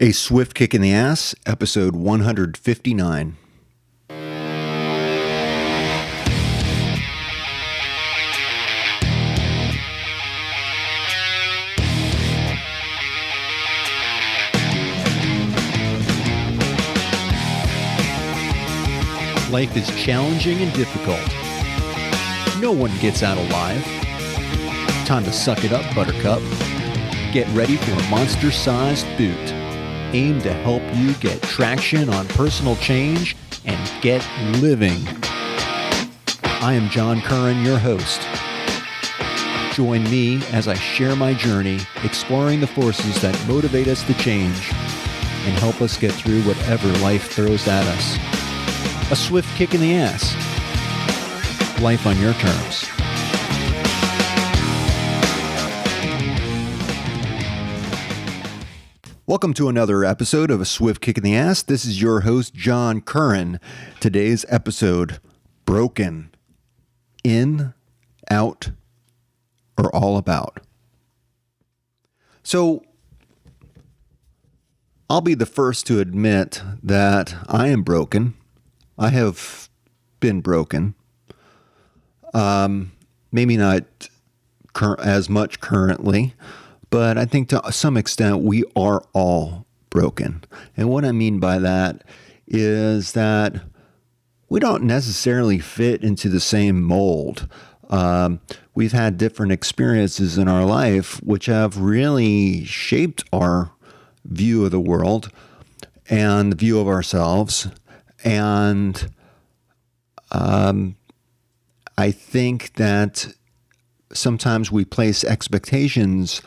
A Swift Kick in the Ass, episode 159. Life is challenging and difficult. No one gets out alive. Time to suck it up, Buttercup. Get ready for a monster-sized boot, aimed to help you get traction on personal change and get living. I am John Curran, your host. Join me as I share my journey, exploring the forces that motivate us to change and help us get through whatever life throws at us. A swift kick in the ass. Life on your terms. Welcome to another episode of A Swift Kick in the Ass. This is your host, John Curran. Today's episode, Broken. In, out, or all about. So, I'll be the first to admit that I am broken. I have been broken. Maybe not as much currently, but I think to some extent we are all broken. And what I mean by that is that we don't necessarily fit into the same mold. We've had different experiences in our life which have really shaped our view of the world and the view of ourselves. And I think that sometimes we place expectations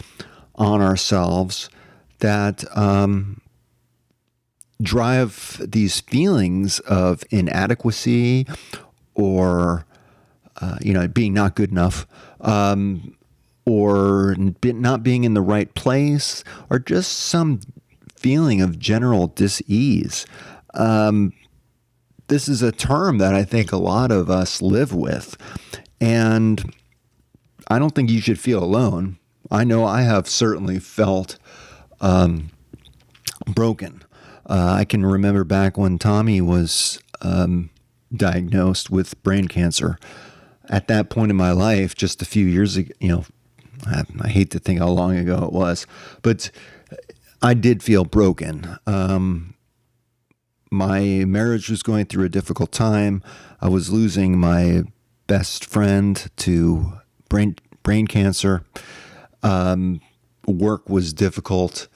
on ourselves that drive these feelings of inadequacy or, being not good enough, or not being in the right place, or just some feeling of general dis-ease. This is a term that I think a lot of us live with, and I don't think you should feel alone. I know I have certainly felt broken. I can remember back when Tommy was diagnosed with brain cancer. At that point in my life, just a few years ago, I hate to think how long ago it was, but I did feel broken. My marriage was going through a difficult time. I was losing my best friend to brain cancer. Work was difficult.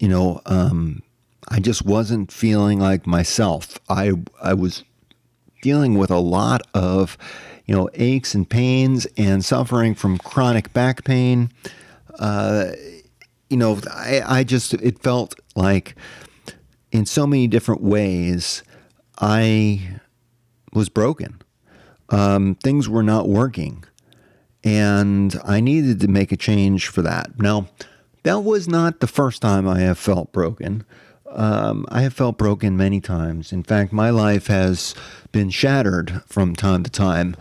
I just wasn't feeling like myself. I was dealing with a lot of, aches and pains and suffering from chronic back pain. It felt like in so many different ways, I was broken. Things were not working. And I needed to make a change for that. Now, that was not the first time I have felt broken. I have felt broken many times. In fact, my life has been shattered from time to time.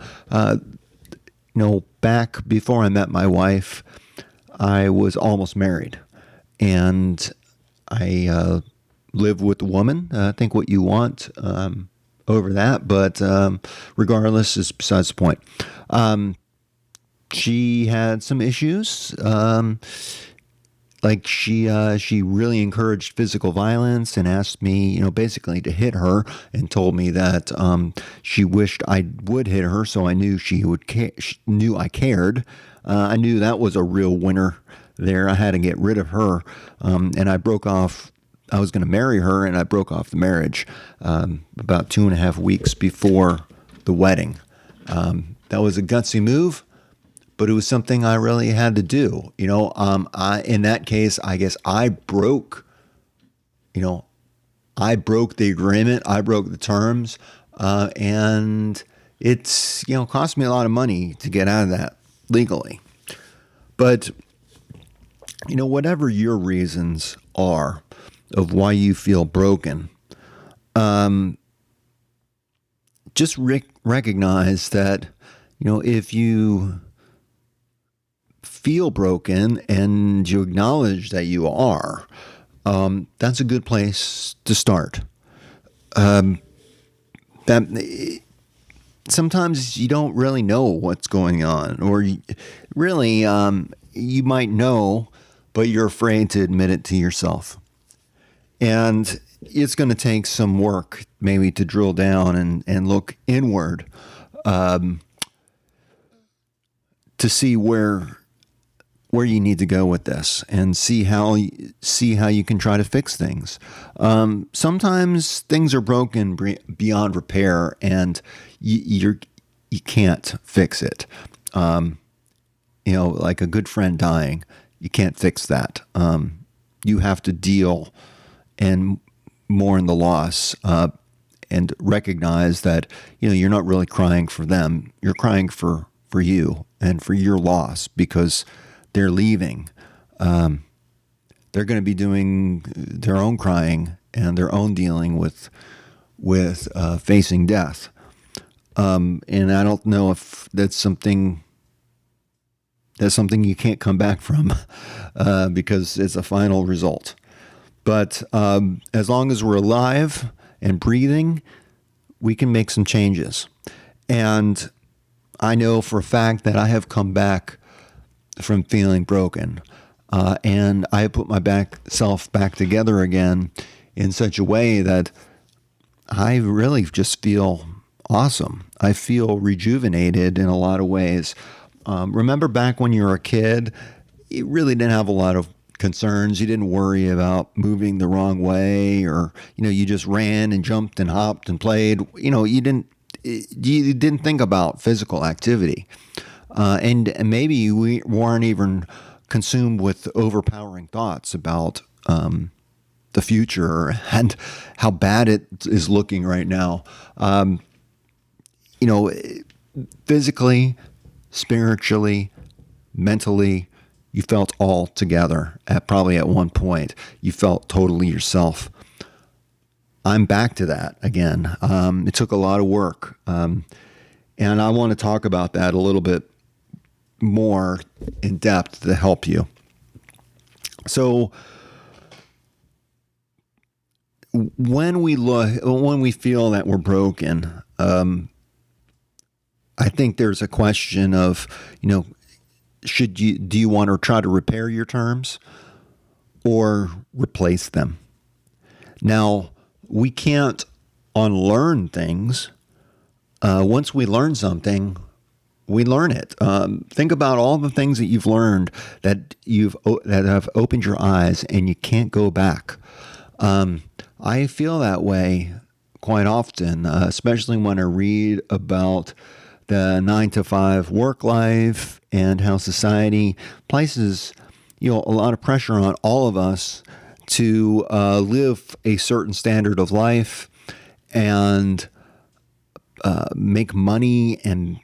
Back before I met my wife, I was almost married. And I live with a woman. Think what you want over that. But regardless, is besides the point. She had some issues, she really encouraged physical violence and asked me, basically to hit her, and told me that she wished I would hit her, so I knew she knew I cared. I knew that was a real winner there. I had to get rid of her, and I broke off. I was going to marry her, and I broke off the marriage about 2.5 weeks before the wedding. That was a gutsy move. But it was something I really had to do. In that case, I guess I broke the agreement. I broke the terms. And it's, cost me a lot of money to get out of that legally. But, whatever your reasons are of why you feel broken, just recognize that, if you feel broken and you acknowledge that you are, That's a good place to start. That sometimes you don't really know what's going on, or you might know, but you're afraid to admit it to yourself. And it's going to take some work maybe to drill down and look inward to see where you need to go with this, and see how you can try to fix things. Sometimes things are broken beyond repair, and you can't fix it. Like a good friend dying, you can't fix that. You have to deal and mourn the loss, and recognize that you're not really crying for them. You're crying for you and for your loss, because they're leaving. They're going to be doing their own crying and their own dealing with facing death. And I don't know if that's something you can't come back from, because it's a final result. But as long as we're alive and breathing, we can make some changes. And I know for a fact that I have come back from feeling broken, and I put my self back together again in such a way that I really just feel awesome. I feel rejuvenated in a lot of ways. Remember back when you were a kid, you really didn't have a lot of concerns. You didn't worry about moving the wrong way, or you just ran and jumped and hopped and played. You didn't think about physical activity. And maybe we weren't even consumed with overpowering thoughts about the future and how bad it is looking right now. Physically, spiritually, mentally, you felt all together probably at one point. You felt totally yourself. I'm back to that again. It took a lot of work. And I want to talk about that a little bit more in depth to help you. So when we feel that we're broken, I think there's a question of, do you want to try to repair your terms or replace them? Now, we can't unlearn things. Once we learn something, we learn it. Think about all the things that you've learned that have opened your eyes, and you can't go back. I feel that way quite often, especially when I read about the 9-to-5 work life and how society places, a lot of pressure on all of us to live a certain standard of life and make money and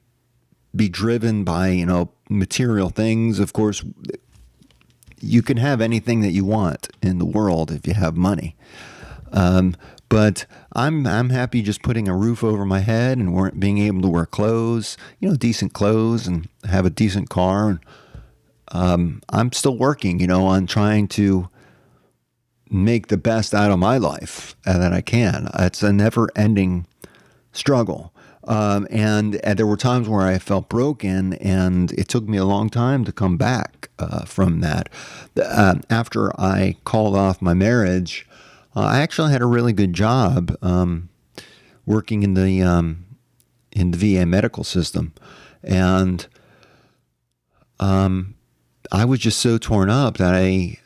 be driven by, material things. Of course, you can have anything that you want in the world if you have money. But I'm happy just putting a roof over my head and being able to wear clothes, decent clothes, and have a decent car. And I'm still working, on trying to make the best out of my life that I can. It's a never-ending struggle. And there were times where I felt broken, and it took me a long time to come back from that. After I called off my marriage, I actually had a really good job working in the VA medical system, and I was just so torn up that I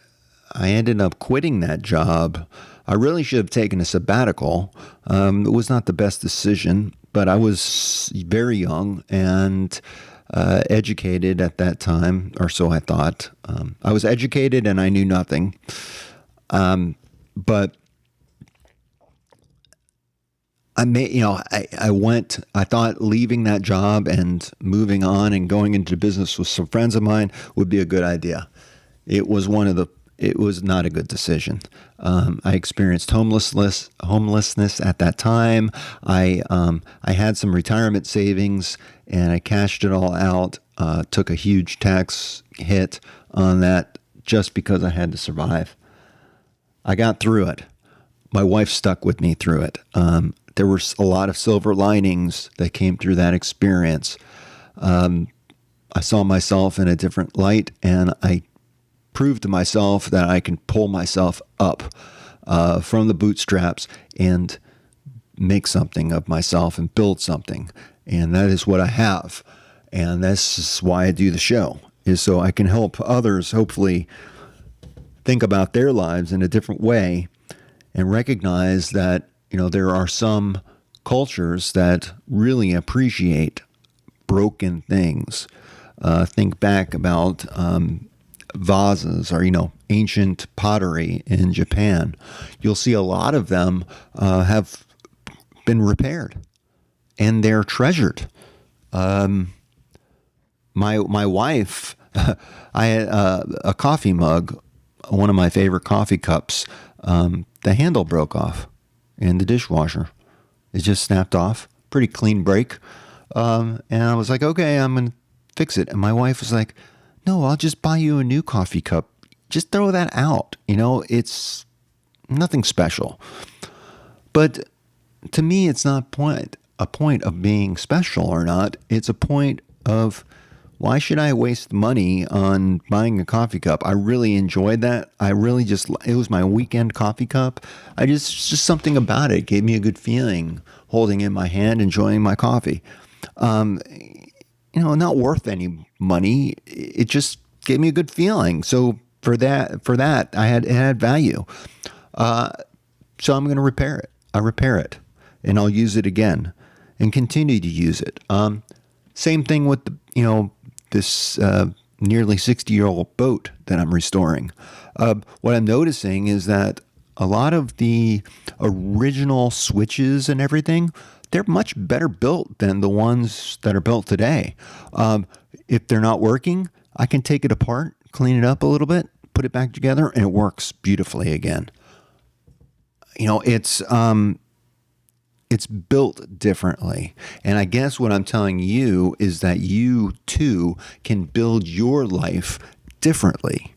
ended up quitting that job. I really should have taken a sabbatical. It was not the best decision, but I was very young and educated at that time, or so I thought. I was educated and I knew nothing. But I thought leaving that job and moving on and going into business with some friends of mine would be a good idea. It was not a good decision. I experienced homelessness at that time. I had some retirement savings and I cashed it all out. Took a huge tax hit on that just because I had to survive. I got through it. My wife stuck with me through it. There were a lot of silver linings that came through that experience. I saw myself in a different light, and I proved to myself that I can pull myself up from the bootstraps and make something of myself and build something. And that is what I have. And this is why I do the show, is so I can help others hopefully think about their lives in a different way and recognize that, there are some cultures that really appreciate broken things. Think back about vases or, ancient pottery in Japan. You'll see a lot of them have been repaired and they're treasured. My wife, I had a coffee mug, one of my favorite coffee cups. The handle broke off in the dishwasher. It just snapped off. Pretty clean break. And I was like, okay, I'm going to fix it. And my wife was like, no, I'll just buy you a new coffee cup. Just throw that out. It's nothing special. But to me, it's not a point of being special or not. It's a point of, why should I waste money on buying a coffee cup? I really enjoyed that. It was my weekend coffee cup. Just something about it gave me a good feeling, holding in my hand, enjoying my coffee. Not worth any money. It just gave me a good feeling. So for that, it had value. So I'm going to repair it. I repair it, and I'll use it again, and continue to use it. Same thing with this nearly 60-year-old boat that I'm restoring. What I'm noticing is that a lot of the original switches and everything, they're much better built than the ones that are built today. If they're not working, I can take it apart, clean it up a little bit, put it back together, and it works beautifully again. It's built differently. And I guess what I'm telling you is that you too can build your life differently.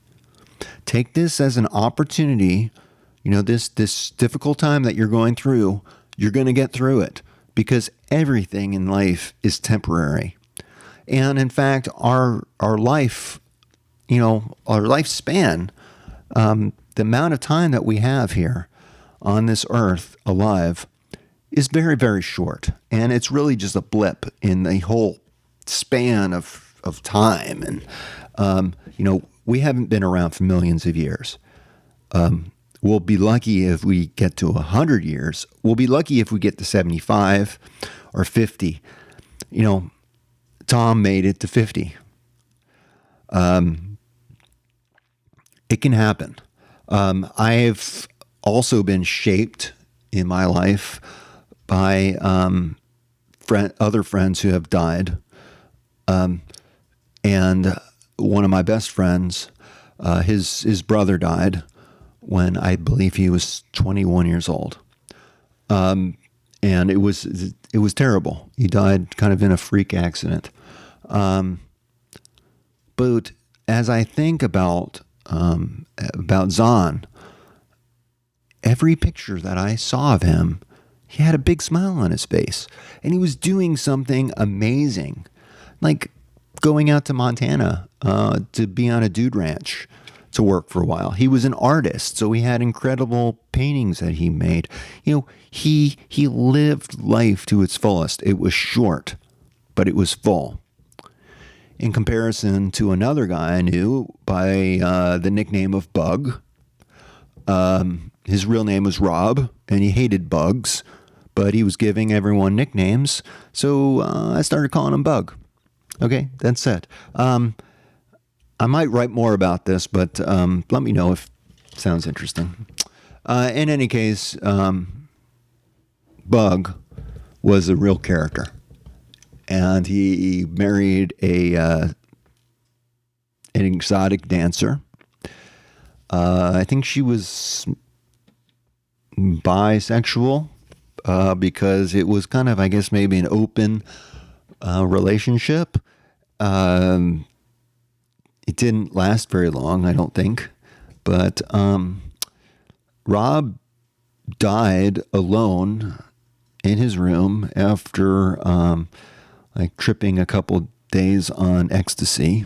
Take this as an opportunity. This difficult time that you're going through, you're going to get through it, because everything in life is temporary. And in fact, our life, our lifespan, the amount of time that we have here on this earth alive is very, very short. And it's really just a blip in the whole span of time. And, we haven't been around for millions of years. We'll be lucky if we get to 100 years. We'll be lucky if we get to 75 or 50. Tom made it to 50. It can happen. I've also been shaped in my life by other friends who have died. And one of my best friends, his brother died when I believe he was 21 years old. And it was terrible. He died kind of in a freak accident. But as I think about Zahn, every picture that I saw of him, he had a big smile on his face, and he was doing something amazing, like going out to Montana to be on a dude ranch to work for a while. He was an artist, so he had incredible paintings that he made. He lived life to its fullest. It was short, but it was full. In comparison to another guy I knew by the nickname of Bug. His real name was Rob, and he hated bugs, but he was giving everyone nicknames, so I started calling him Bug. Okay, that's it. I might write more about this, but let me know if it sounds interesting. In any case, Bug was a real character, and he married an exotic dancer. I think she was bisexual because it was kind of, I guess, maybe an open relationship. It didn't last very long, I don't think. But Rob died alone in his room after like tripping a couple days on ecstasy.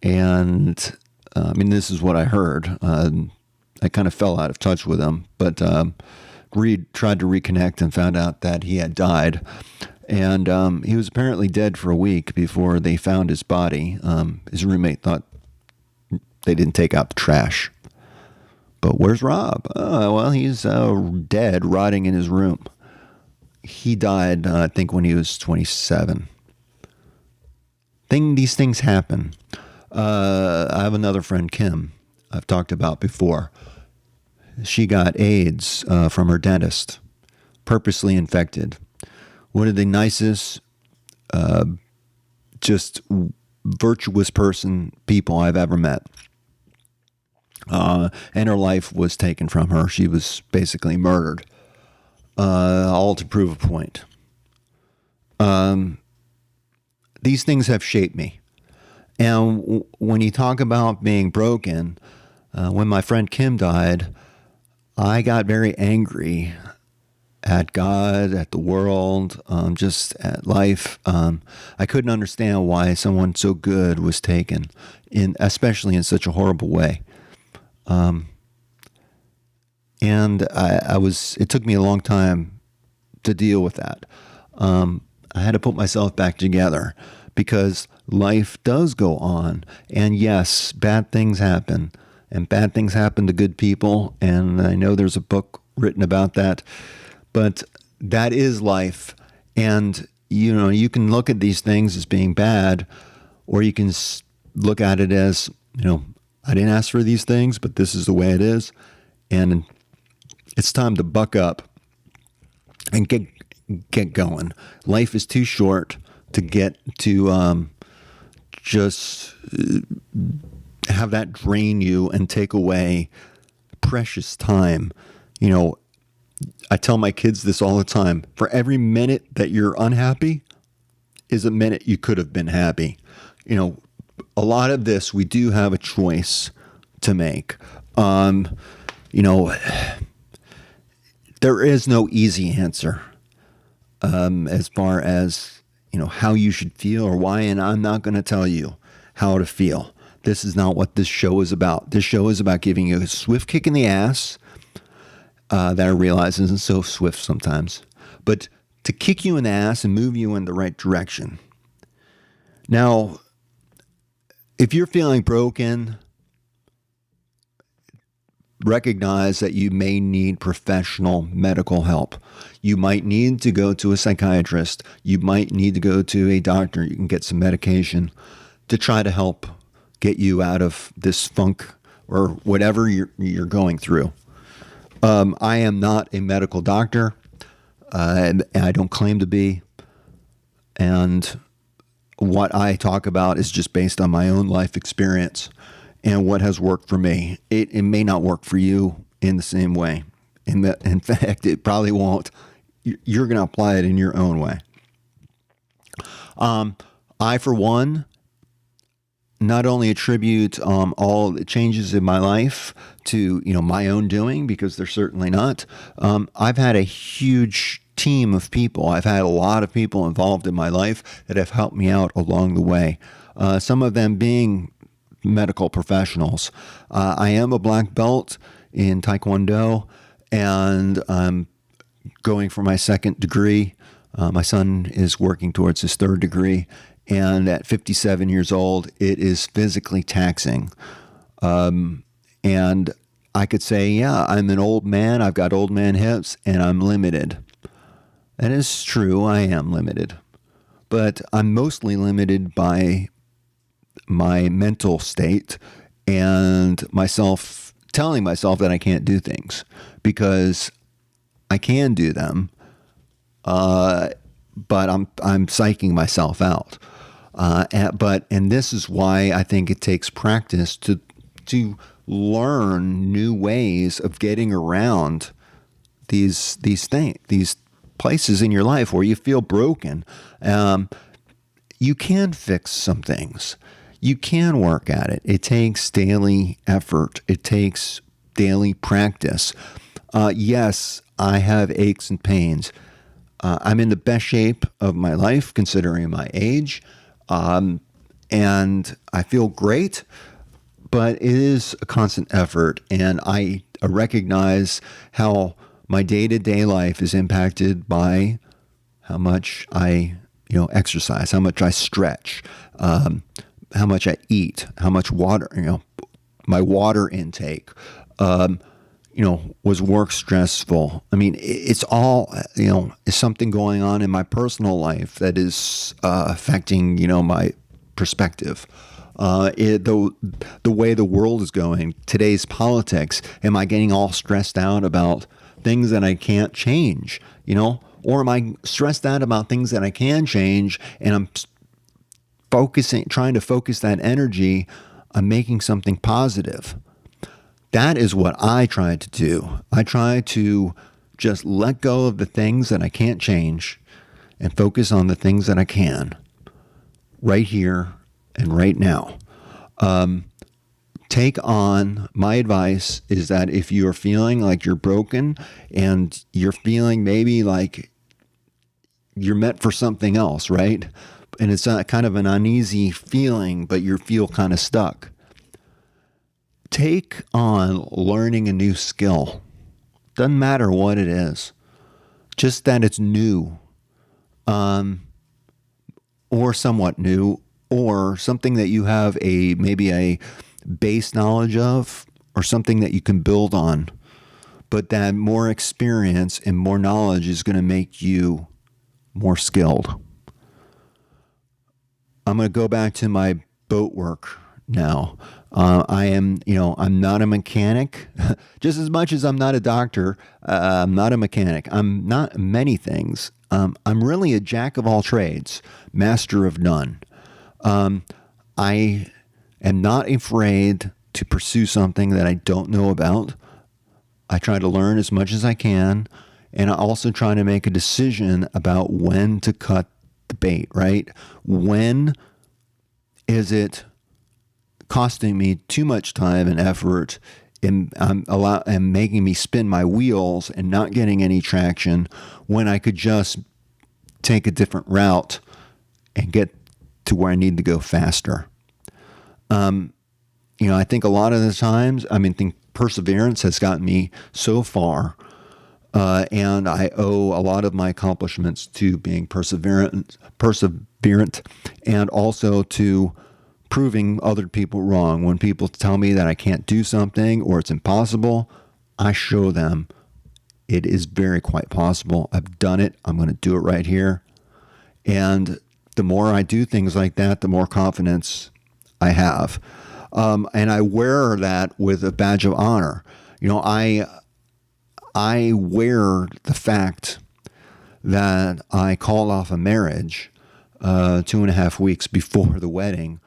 And I mean, this is what I heard. I kind of fell out of touch with him, but Reed tried to reconnect and found out that he had died. And he was apparently dead for a week before they found his body. His roommate thought they didn't take out the trash. But where's Rob? Well, he's dead, rotting in his room. He died, I think, when he was 27. These things happen. I have another friend, Kim, I've talked about before. She got AIDS from her dentist, purposely infected. One of the nicest, just virtuous people I've ever met. And her life was taken from her. She was basically murdered, all to prove a point. These things have shaped me. And when you talk about being broken, when my friend Kim died, I got very angry at God, at the world, just at life. I couldn't understand why someone so good was taken, especially in such a horrible way. And it took me a long time to deal with that. I had to put myself back together because life does go on. And yes, bad things happen, and bad things happen to good people. And I know there's a book written about that, but that is life. And, you can look at these things as being bad, or you can look at it as, I didn't ask for these things, but this is the way it is. And it's time to buck up and get going. Life is too short to get to just have that drain you and take away precious time. I tell my kids this all the time. For every minute that you're unhappy is a minute you could have been happy. A lot of this, we do have a choice to make. There is no easy answer as far as, how you should feel or why, and I'm not going to tell you how to feel. This is not what this show is about. This show is about giving you a swift kick in the ass that I realize isn't so swift sometimes, but to kick you in the ass and move you in the right direction. Now, if you're feeling broken, recognize that you may need professional medical help. You might need to go to a psychiatrist. You might need to go to a doctor. You can get some medication to try to help get you out of this funk or whatever you're going through. I am not a medical doctor. And I don't claim to be. And what I talk about is just based on my own life experience and what has worked for me. It may not work for you in the same way. In fact, it probably won't. You're going to apply it in your own way. I, for one, not only attribute all the changes in my life to my own doing, because they're certainly not. I've had a huge team of people. I've had a lot of people involved in my life that have helped me out along the way. Some of them being medical professionals. I am a black belt in Taekwondo, and I'm going for my second degree. My son is working towards his third degree. And at 57 years old, it is physically taxing. And I could say, yeah, I'm an old man. I've got old man hips, and I'm limited. That is true. I am limited. But I'm mostly limited by my mental state and telling myself that I can't do things, because I can do them, but I'm psyching myself out. And this is why I think it takes practice to learn new ways of getting around these things, these places in your life where you feel broken. You can fix some things. You can work at it. It takes daily effort. It takes daily practice. Yes, I have aches and pains. I'm in the best shape of my life considering my age, and I feel great, but it is a constant effort, and I recognize how my day-to-day life is impacted by how much I exercise, how much I stretch, how much I eat, how much water, my water intake. Was work stressful? I mean, it's all, is something going on in my personal life that is affecting, my perspective. The way the world is going, today's politics, am I getting all stressed out about things that I can't change, Or am I stressed out about things that I can change and I'm trying to focus that energy on making something positive? That is what I try to do. I try to just let go of the things that I can't change and focus on the things that I can right here and right now. Take on my advice is that if you're feeling like you're broken and you're feeling maybe like you're meant for something else, right? And it's kind of an uneasy feeling, but you feel kind of stuck. Take on learning a new skill. Doesn't matter what it is, just that it's new, or somewhat new, or something that you have maybe a base knowledge of, or something that you can build on. But that more experience and more knowledge is going to make you more skilled. I'm going to go back to my boat work now. I'm not a mechanic. Just as much as I'm not a doctor, I'm not a mechanic. I'm not many things. I'm really a jack of all trades, master of none. I am not afraid to pursue something that I don't know about. I try to learn as much as I can, and I also try to make a decision about when to cut the bait, right? When is it costing me too much time and effort and making me spin my wheels and not getting any traction when I could just take a different route and get to where I need to go faster. I think a lot of the times, think perseverance has gotten me so far, and I owe a lot of my accomplishments to being perseverant, and also to proving other people wrong. When people tell me that I can't do something or it's impossible, I show them it is very quite possible. I've done it. I'm going to do it right here. And the more I do things like that, the more confidence I have. And I wear that with a badge of honor. I wear the fact that I called off a marriage 2.5 weeks before the wedding.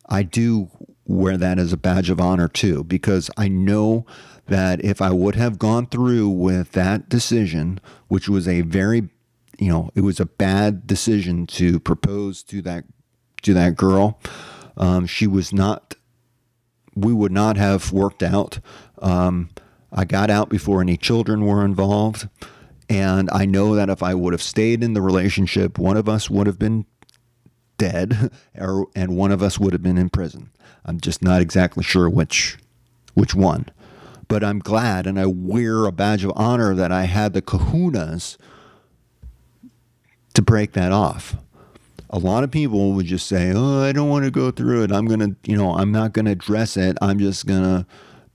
I do wear that as a badge of honor too, because I know that if I would have gone through with that decision, which was a very, it was a bad decision to propose to that girl. We would not have worked out. I got out before any children were involved. And I know that if I would have stayed in the relationship, one of us would have been dead, and one of us would have been in prison. I'm just not exactly sure which one. But I'm glad, and I wear a badge of honor that I had the kahunas to break that off. A lot of people would just say, "Oh, I don't want to go through it. I'm not going to address it. I'm just going to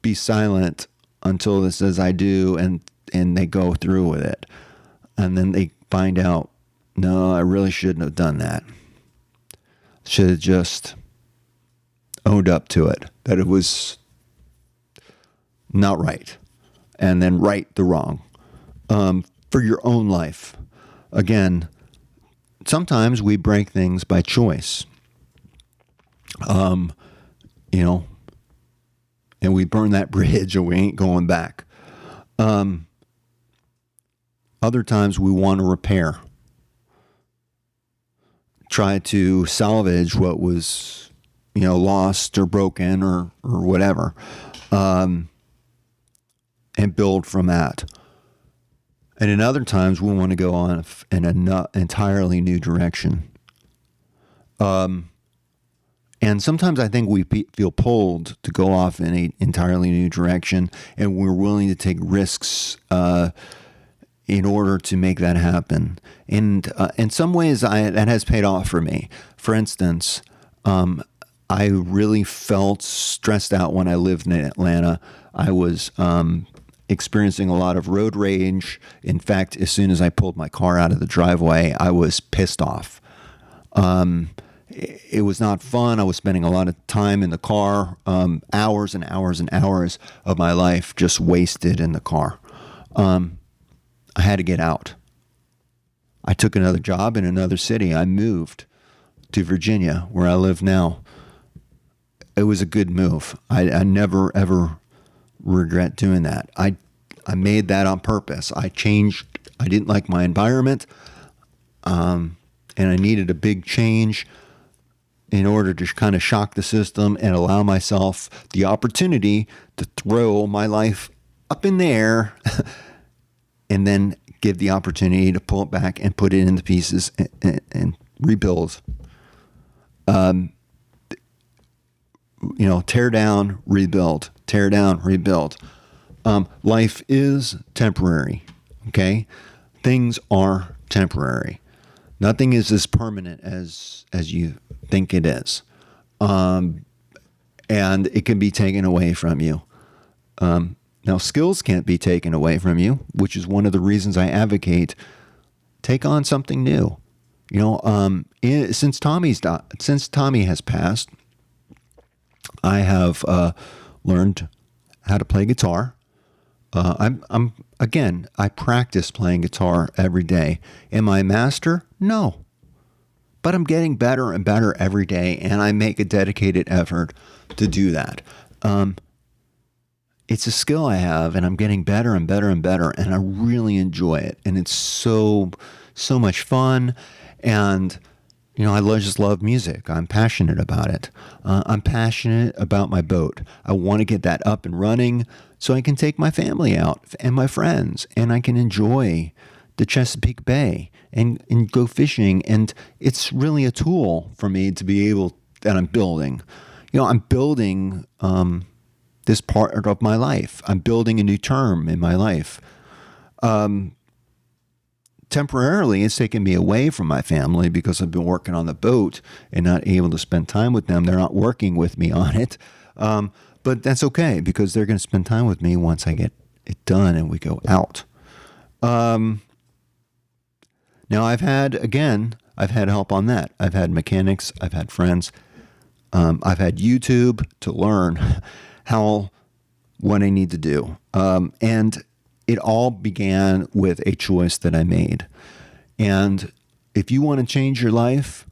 be silent until it says I do," and they go through with it. And then they find out, no, I really shouldn't have done that. Should have just owned up to it, that it was not right, and then right the wrong for your own life. Again, sometimes we break things by choice, and we burn that bridge and we ain't going back. Other times we want to repair, try to salvage what was lost or broken or whatever, and build from that. And in other times, we want to go on in an entirely new direction. And sometimes I think we feel pulled to go off in an entirely new direction, and we're willing to take risks in order to make that happen. And in some ways, that has paid off for me. For instance, I really felt stressed out when I lived in Atlanta. I was experiencing a lot of road rage. In fact, as soon as I pulled my car out of the driveway, I was pissed off. It was not fun. I was spending a lot of time in the car, hours and hours and hours of my life just wasted in the car. I had to get out. I took another job in another city. I moved to Virginia, where I live now. It was a good move. I never, ever regret doing that. I made that on purpose. I changed. I didn't like my environment, and I needed a big change in order to kind of shock the system and allow myself the opportunity to throw my life up in the air and then give the opportunity to pull it back and put it into pieces and rebuild. Tear down, rebuild, tear down, rebuild. Life is temporary, okay? Things are temporary. Nothing is as permanent as you think it is. And it can be taken away from you. Now, skills can't be taken away from you, which is one of the reasons I advocate take on something new. Since Tommy has passed, I have learned how to play guitar. I practice playing guitar every day. Am I a master? No. But I'm getting better and better every day, and I make a dedicated effort to do that. It's a skill I have, and I'm getting better and better and better, and I really enjoy it. And it's so much fun. And, I just love music. I'm passionate about it. I'm passionate about my boat. I want to get that up and running so I can take my family out and my friends, and I can enjoy the Chesapeake Bay and go fishing. And it's really a tool for me to be able, that I'm building. I'm building this part of my life. I'm building a new term in my life. Temporarily, it's taken me away from my family because I've been working on the boat and not able to spend time with them. They're not working with me on it. But that's okay because they're going to spend time with me once I get it done and we go out. Now, I've had help on that. I've had mechanics. I've had friends. I've had YouTube to learn what I need to do. And it all began with a choice that I made. And if you want to change your life,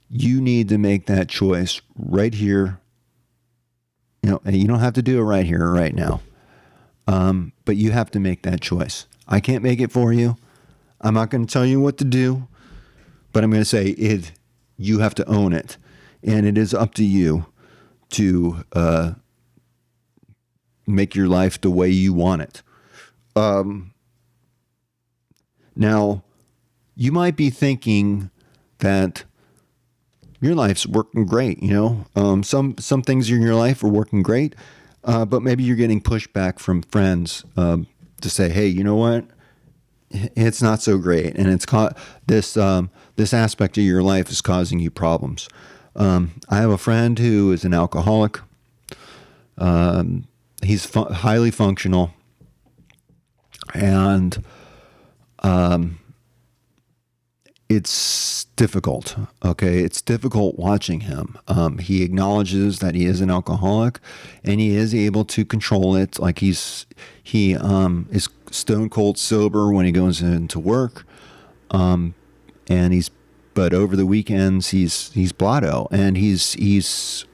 you need to make that choice right here. And you don't have to do it right here or right now. But you have to make that choice. I can't make it for you. I'm not going to tell you what to do, but I'm going to say it. You have to own it. And it is up to you to make your life the way you want it. Now, you might be thinking that your life's working great. Some things in your life are working great, but maybe you're getting pushback from friends to say, "Hey, you know what? It's not so great, and it's this aspect of your life is causing you problems." I have a friend who is an alcoholic. He's highly functional. And it's difficult, okay? It's difficult watching him. He acknowledges that he is an alcoholic, and he is able to control it. Like he is stone cold sober when he goes into work, but over the weekends he's blotto, and he's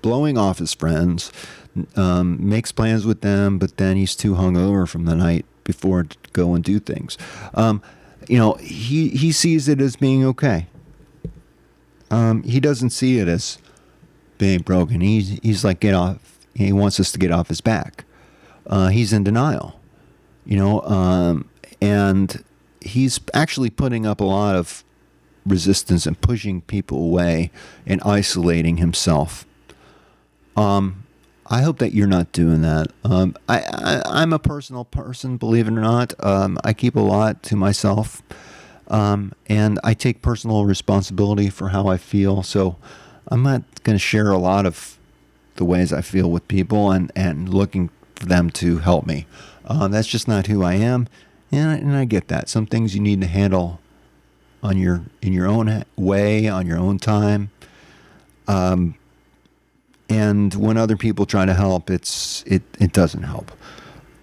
blowing off his friends. Makes plans with them, but then he's too hungover from the night before to go and do things. He sees it as being okay. He doesn't see it as being broken. He's like, get off. He wants us to get off his back. He's in denial, and he's actually putting up a lot of resistance and pushing people away and isolating himself. I hope that you're not doing that. I'm a personal person, believe it or not. I keep a lot to myself, and I take personal responsibility for how I feel. So I'm not going to share a lot of the ways I feel with people and looking for them to help me. That's just not who I am, and I get that. Some things you need to handle in your own way, on your own time. And when other people try to help, it doesn't help.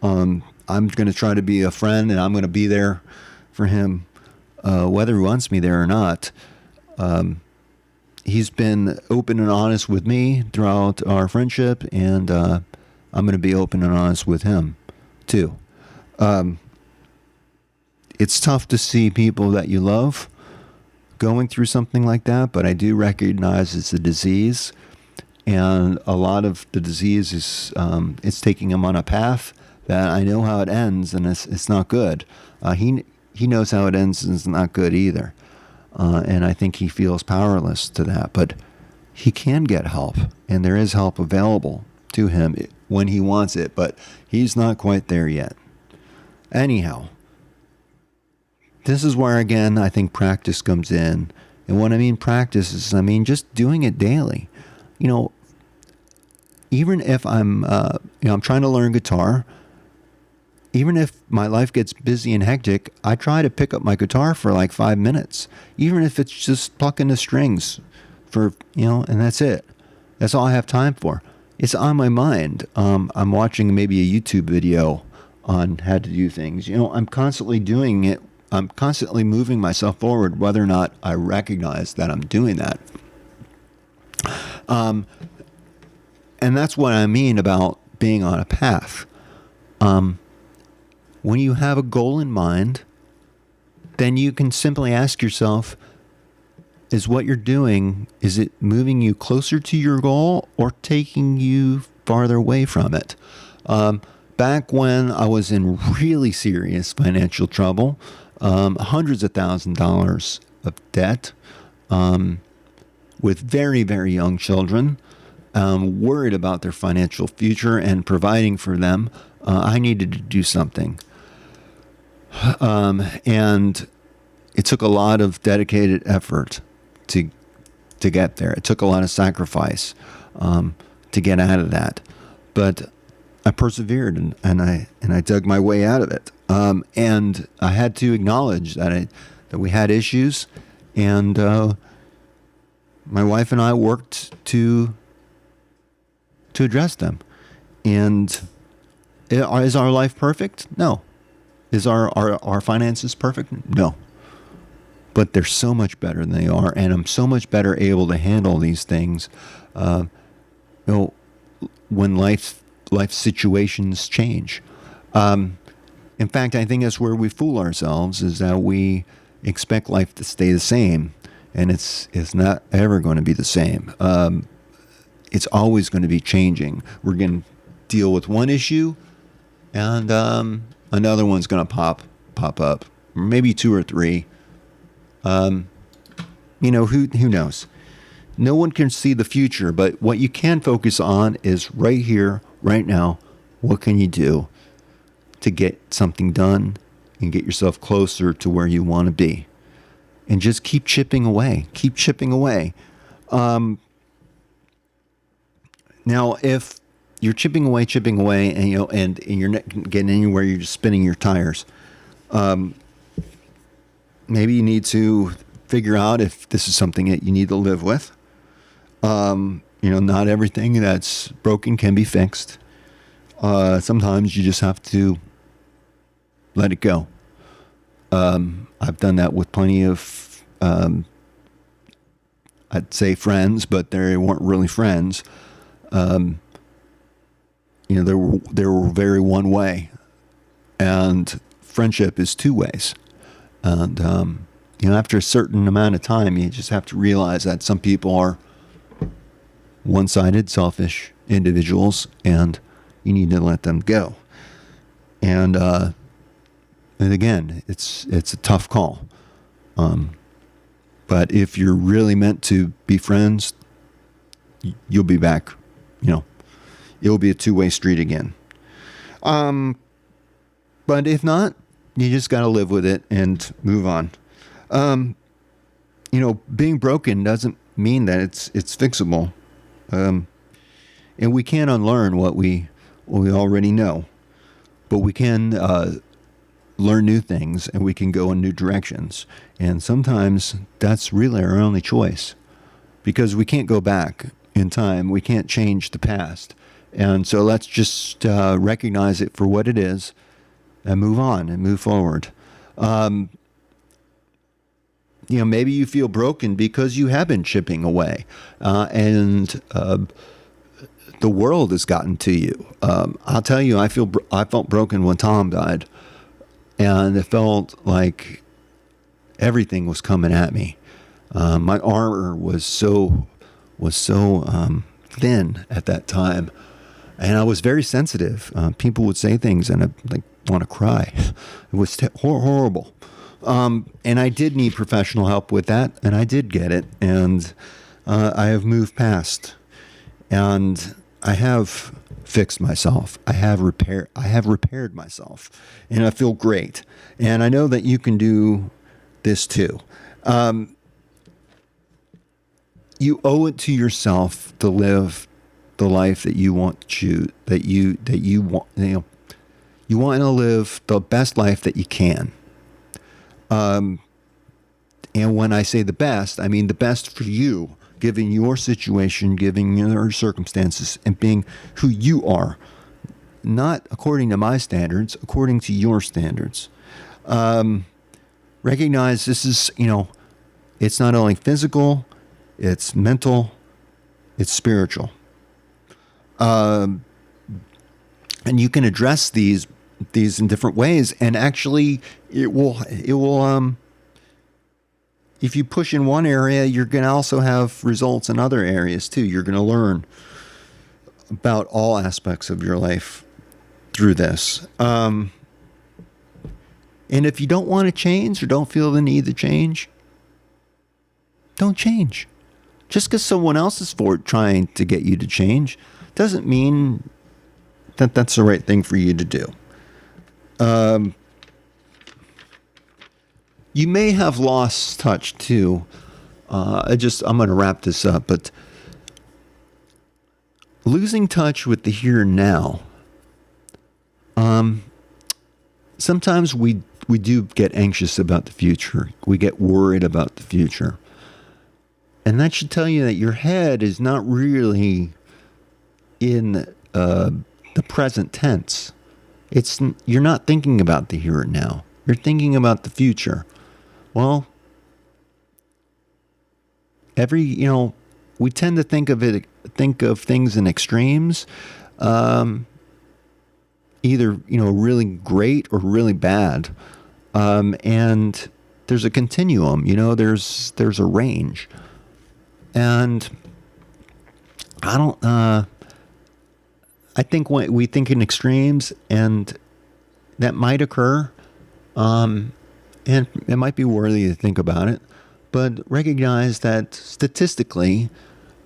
I'm going to try to be a friend, and I'm going to be there for him, whether he wants me there or not. He's been open and honest with me throughout our friendship, and I'm going to be open and honest with him, too. It's tough to see people that you love going through something like that, but I do recognize it's a disease. And a lot of the disease is it's taking him on a path that I know how it ends, and it's not good. He knows how it ends, and it's not good either. And I think he feels powerless to that. But he can get help, and there is help available to him when he wants it. But he's not quite there yet. Anyhow, this is where, again, I think practice comes in. And what I mean practice is, just doing it daily. Even if I'm trying to learn guitar, even if my life gets busy and hectic, I try to pick up my guitar for like 5 minutes, even if it's just plucking the strings for, and that's it. That's all I have time for. It's on my mind. I'm watching maybe a YouTube video on how to do things. I'm constantly doing it. I'm constantly moving myself forward, whether or not I recognize that I'm doing that. And that's what I mean about being on a path. When you have a goal in mind, then you can simply ask yourself, is what you're doing, is it moving you closer to your goal or taking you farther away from it? Back when I was in really serious financial trouble, hundreds of $1,000s of debt, with very, very young children, worried about their financial future and providing for them, I needed to do something. And it took a lot of dedicated effort to get there. It took a lot of sacrifice to get out of that. But I persevered and I dug my way out of it. And I had to acknowledge that we had issues, and my wife and I worked to address them. And is our life perfect? No. Is our finances perfect? No. But they're so much better than they are, and I'm so much better able to handle these things. When life situations change. In fact, I think that's where we fool ourselves, is that we expect life to stay the same, and it's not ever going to be the same. It's always going to be changing. We're going to deal with one issue, and another one's going to pop up, maybe two or three. Who knows? No one can see the future, but what you can focus on is right here, right now. What can you do to get something done and get yourself closer to where you want to be? And just keep chipping away. Keep chipping away. Now, if you're chipping away, and you're not getting anywhere, you're just spinning your tires. Maybe you need to figure out if this is something that you need to live with. Not everything that's broken can be fixed. Sometimes you just have to let it go. I've done that with plenty of, I'd say friends, but they weren't really friends. They were very one way, and friendship is two ways. And, after a certain amount of time, you just have to realize that some people are one-sided, selfish individuals, and you need to let them go. And again, it's a tough call. But if you're really meant to be friends, you'll be back. It'll be a two-way street again. But if not, you just got to live with it and move on. Being broken doesn't mean that it's fixable. And we can't unlearn what we already know. But we can learn new things, and we can go in new directions. And sometimes that's really our only choice, because we can't go back in time. We can't change the past. And so let's just recognize it for what it is and move on and move forward. Maybe you feel broken because you have been chipping away, and the world has gotten to you. I'll tell you, I felt broken when Tom died, and it felt like everything was coming at me. My armor was so thin at that time, and I was very sensitive. People would say things, and I'd want to cry. It was horrible. And I did need professional help with that, and I did get it, and I have moved past, and I have fixed myself. I have repaired myself, and I feel great. And I know that you can do this too. You owe it to yourself to live the life that you want to you want to live the best life that you can. And when I say the best, I mean the best for you, given your situation, given your circumstances, and being who you are, not according to my standards, according to your standards. Recognize this is, it's not only physical, it's mental, it's spiritual. And you can address these in different ways, and actually it will if you push in one area, you're going to also have results in other areas too. You're going to learn about all aspects of your life through this. And if you don't want to change or don't feel the need to change, don't change. Just because someone else is trying to get you to change doesn't mean that that's the right thing for you to do. You may have lost touch too. I'm going to wrap this up, but losing touch with the here and now. Sometimes we do get anxious about the future. We get worried about the future. And that should tell you that your head is not really in the present tense. You're not thinking about the here and now. You're thinking about the future. Well, we tend to think of things in extremes, either, really great or really bad. And there's a continuum, there's a range. And I think when we think in extremes, and that might occur, and it might be worthy to think about it, but recognize that statistically,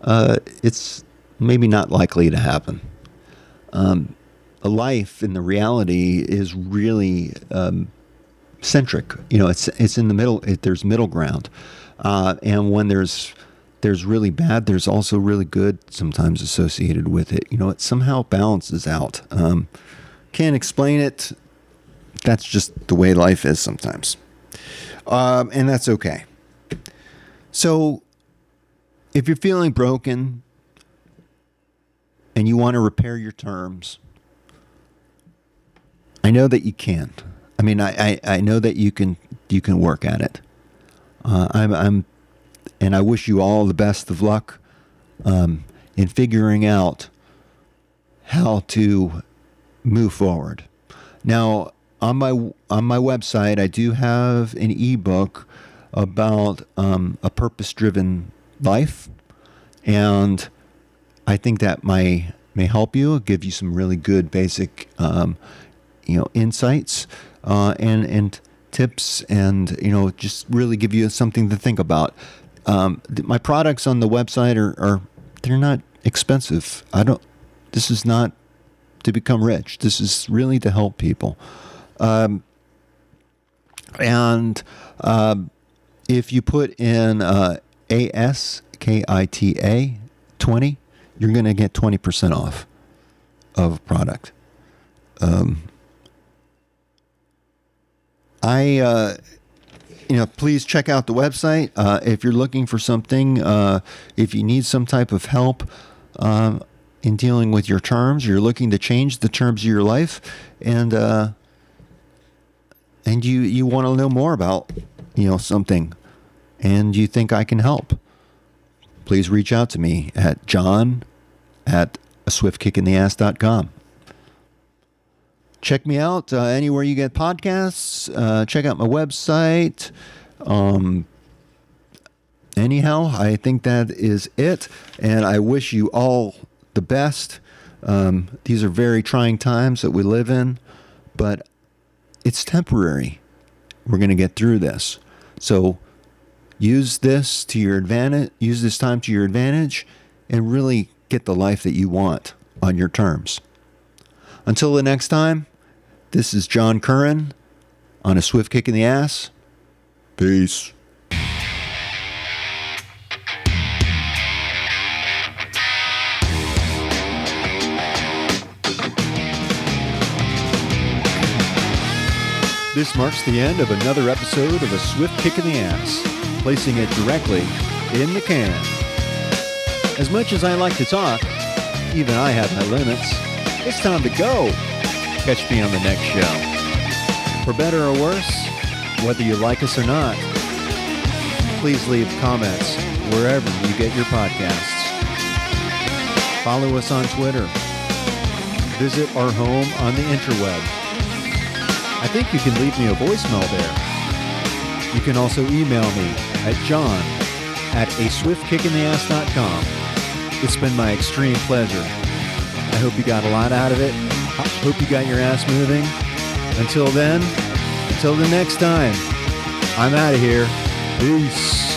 it's maybe not likely to happen. A life in the reality is really centric. It's in the middle. There's middle ground, and when there's really bad, there's also really good sometimes associated with it. It somehow balances out. Can't explain it. That's just the way life is sometimes. And that's okay. So if you're feeling broken and you want to repair your terms, I know that you can. I mean, I know that you can work at it. And I wish you all the best of luck in figuring out how to move forward. Now, on my website, I do have an ebook about a purpose-driven life, and I think that may help you, give you some really good basic, insights and tips, and just really give you something to think about. My products on the website are they're not expensive. This is not to become rich. This is really to help people. And if you put in ASKITA 20, you're going to get 20% off of a product. Please check out the website if you're looking for something. If you need some type of help in dealing with your terms, you're looking to change the terms of your life, and you want to know more about something, and you think I can help, please reach out to me at john@aswiftkickintheass.com. Check me out anywhere you get podcasts. Check out my website. Anyhow, I think that is it, and I wish you all the best. These are very trying times that we live in, but it's temporary. We're going to get through this. So use this to your advantage. Use this time to your advantage, and really get the life that you want on your terms. Until the next time, this is John Curran on A Swift Kick in the Ass. Peace. This marks the end of another episode of A Swift Kick in the Ass, placing it directly in the can. As much as I like to talk, even I have my limits. It's time to go. Catch me on the next show. For better or worse, whether you like us or not, please leave comments wherever you get your podcasts. Follow us on Twitter. Visit our home on the interweb. I think you can leave me a voicemail there. You can also email me at john@aswiftkickintheass.com. It's been my extreme pleasure. I hope you got a lot out of it. I hope you got your ass moving. Until then, until the next time, I'm out of here. Peace.